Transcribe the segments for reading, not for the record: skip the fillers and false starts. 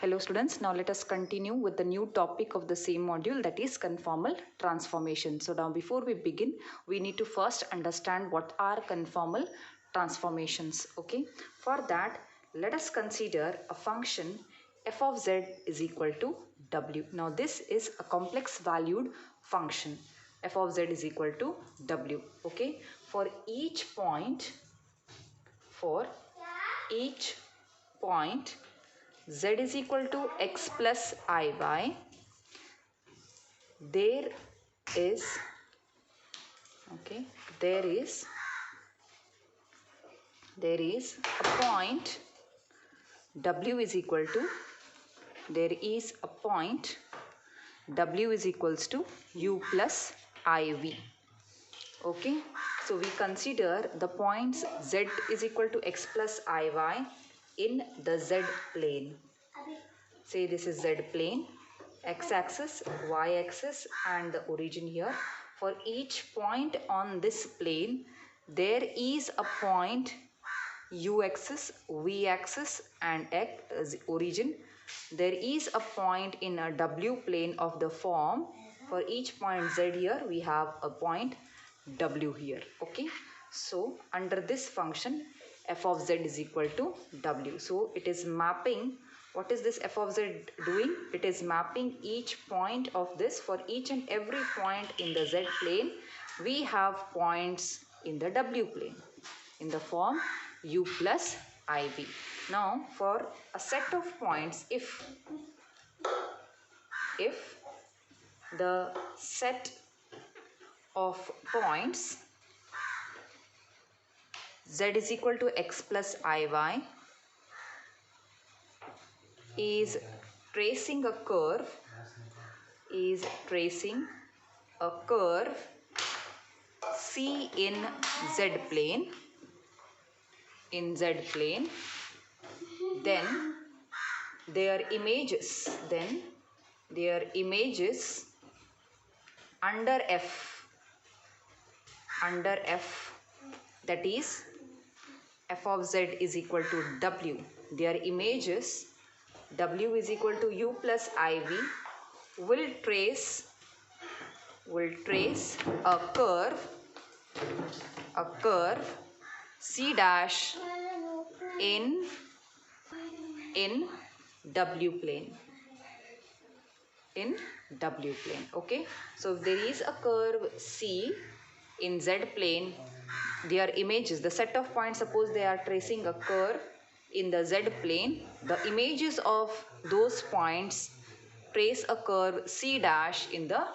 Hello students, now let us continue with the new topic of the same module, that is conformal transformation. So now before we begin, we need to first understand what are conformal transformations. Okay, for that let us consider a function f of z is equal to w. Now this is a complex valued function. F of z is equal to w. Okay, for each point z is equal to x plus iy, there is a point w is equal to u plus iv. Okay, so we consider the points z is equal to x plus iy in the z plane. Say this is z plane, x-axis, y-axis and the origin here. For each point on this plane, there is a point u-axis, v-axis and origin. There is a point in a w plane of the form. For each point z here, we have a point w here. Okay, so under this function, f of z is equal to w. So it is mapping. What is this f of z doing? It is mapping each point of this. For each and every point in the z plane, we have points in the w plane in the form u plus iv. Now for a set of points, if the set of points z is equal to x plus iy is tracing a curve C in z plane, then their images under f, that is f of z is equal to w. Their images w is equal to u plus iv will trace a curve c dash in w plane. Okay, so if there is a curve c in z plane, their images, the set of points, suppose they are tracing a curve in the z plane, the images of those points trace a curve c dash in the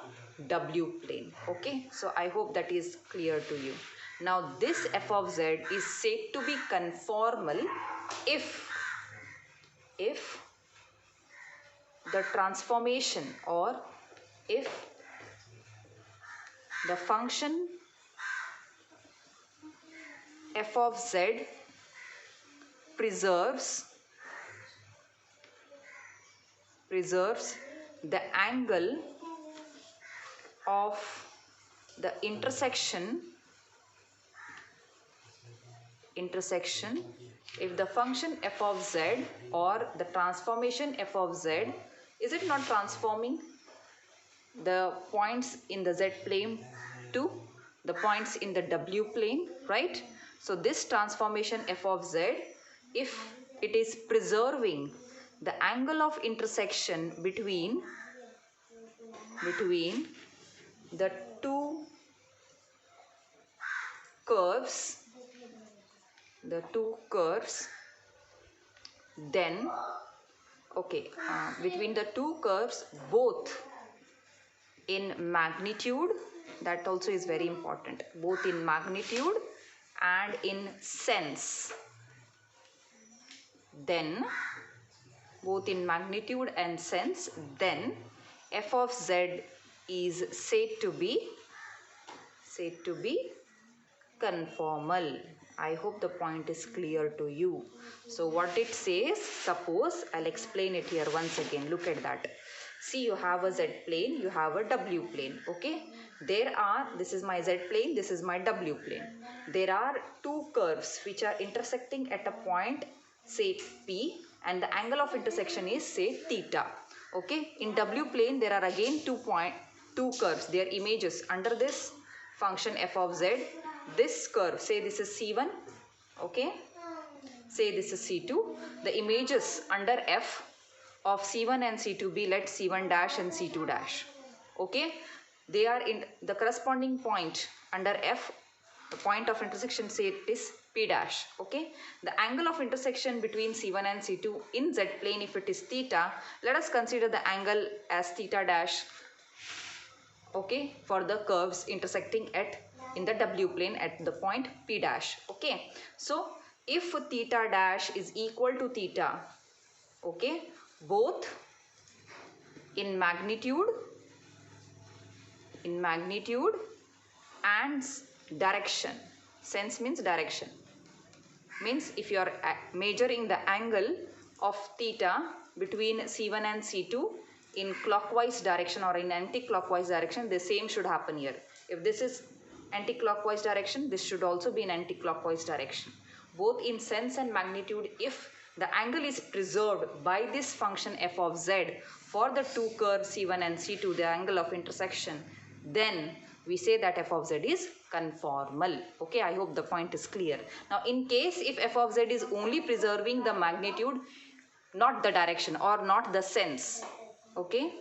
w plane. Okay, so I hope that is clear to you. Now this f of z is said to be conformal if the transformation, or if the function f of z preserves the angle of the intersection, if the function f of z or the transformation f of z, is it not transforming the points in the z plane to the points in the w plane, right? So this transformation f of z, if it is preserving the angle of intersection between the two curves, then between the two curves, both in magnitude, that also is very important, both in magnitude and in sense, then f of z is said to be conformal. I hope the point is clear to you. So what it says, suppose I'll explain it here once again. Look at that. See, you have a z plane, you have a w plane. Okay, this is my z plane, this is my w plane. There are two curves which are intersecting at a point, say P, and the angle of intersection is say theta. Okay, in W plane there are again two curves, their images under this function f of z. This curve, say this is C1, okay, say this is C2. The images under f of C1 and C2 be let C1 dash and C2 dash. Okay, they are in the corresponding point under f, the point of intersection, say it is P dash. Okay, the angle of intersection between C1 and C2 in Z plane, if it is theta, let us consider the angle as theta dash, okay, for the curves intersecting at in the W plane at the point P dash. Okay, so if theta dash is equal to theta, okay, both in magnitude and direction. Sense means direction. Means if you are measuring the angle of theta between C1 and C2 in clockwise direction or in anti-clockwise direction, the same should happen here. If this is anti-clockwise direction, this should also be in anti-clockwise direction. Both in sense and magnitude, if the angle is preserved by this function f of z for the two curves C1 and C2, the angle of intersection, then we say that f of z is conformal. Okay, I hope the point is clear. Now in case if f of z is only preserving the magnitude, not the direction or not the sense, okay,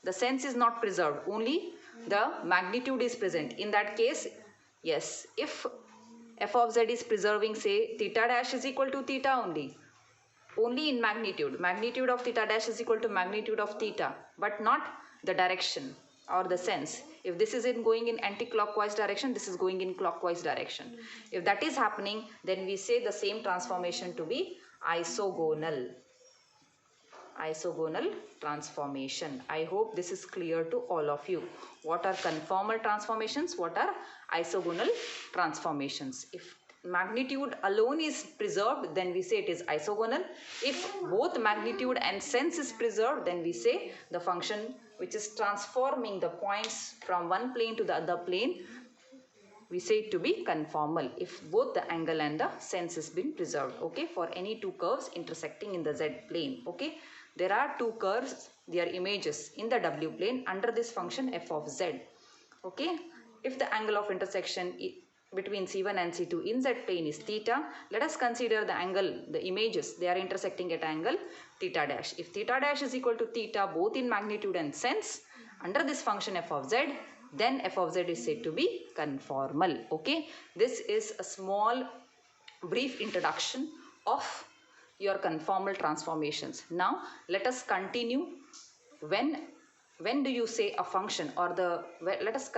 the sense is not preserved, only the magnitude is present. In that case, yes, if f of z is preserving, say theta dash is equal to theta only in magnitude of theta dash is equal to magnitude of theta, but not the direction or the sense. If this is going in anti-clockwise direction, this is going in clockwise direction. If that is happening, then we say the same transformation to be isogonal transformation. I hope this is clear to all of you. What are conformal transformations? What are isogonal transformations? If magnitude alone is preserved, then we say it is isogonal. If both magnitude and sense is preserved, then we say the function which is transforming the points from one plane to the other plane, we say it to be conformal if both the angle and the sense has been preserved. Okay, for any two curves intersecting in the Z plane. Okay, there are two curves, their images in the W plane under this function f of z. Okay, if the angle of intersection between C1 and C2 in Z plane is theta, let us consider the angle, the images, they are intersecting at angle theta dash. If theta dash is equal to theta both in magnitude and sense under this function f of z, then f of z is said to be conformal. Okay, this is a small brief introduction of your conformal transformations. Now let us continue. When do you say a function, or let us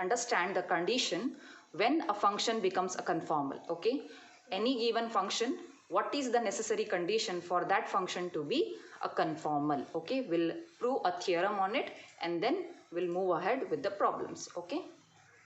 understand the condition when a function becomes a conformal. Okay, any given function, what is the necessary condition for that function to be a conformal? Okay, we'll prove a theorem on it and then we'll move ahead with the problems. Okay.